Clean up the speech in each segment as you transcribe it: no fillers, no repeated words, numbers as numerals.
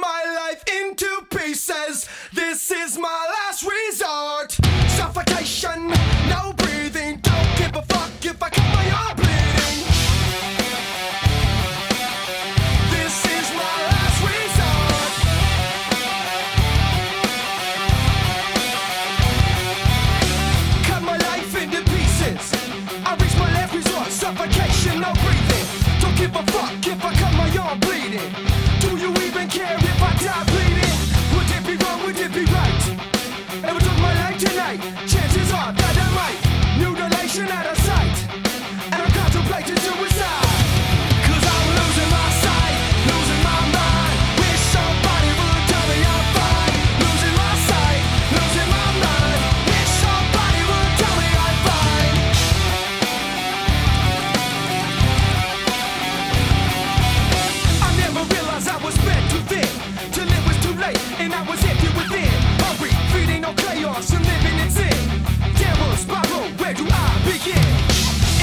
my life into pieces. This is my last resort. Suffocation, no breathing. Don't give a fuck if I cut my arm bleeding. This is my last resort. Cut my life into pieces. I reach my last resort. Suffocation, no breathing. Don't give a fuck if I cut my arm bleeding. Do you even care if I die bleeding? Would it be wrong, would it be right? If I took my life tonight, chances are that I might. Mutilation out of sight, and I'm contemplating suicide. Cause I'm losing my sight, losing my mind. Wish somebody would tell me I'm fine. Losing my sight, losing my mind. Wish somebody would tell me I'm fine. I never realized I was spread too thin, till it was too late and I was empty within. Hungry, feeding on chaos and living in sin. Downward spiral, where do I begin?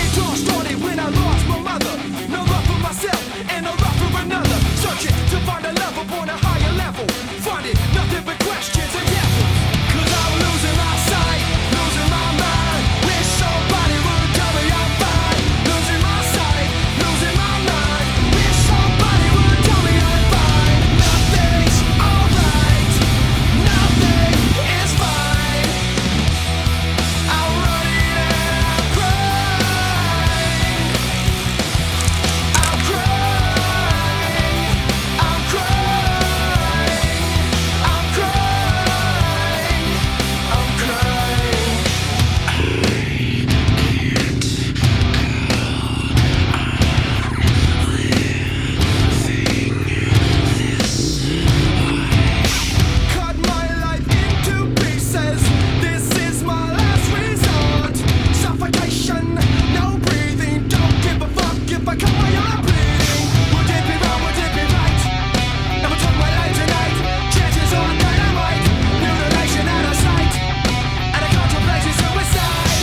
It all started when I lost my mother. No love for myself and no love for another. Searching to find a love upon a higher level. Finding nothing but questions and devils. Cause I'm losing my sight, losing my mind. Wish somebody would tell me I'm fine. Losing my sight, losing my mind. Wish somebody would tell me I'm fine. Nothing's alright, nothing is fine. I'm running and I'm crying. I'm crying, I'm crying, I'm crying, I'm crying. Cut my life into pieces. This is my last resort. Suffocation, no breathing. Don't give a fuck if I cut my arm bleeding. Would it be wrong? Would it be right? If I took my life tonight, chances are that I might. Mutilation out of sight, and I contemplating suicide.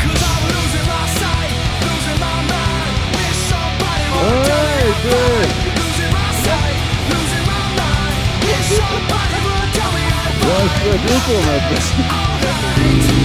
Cause I'm losing my sight, losing my mind. Wish somebody would tell me I'm fine. Losing my sight, losing my mind. Wish somebody would tell me I'm fine. Я что, прикол, Alright.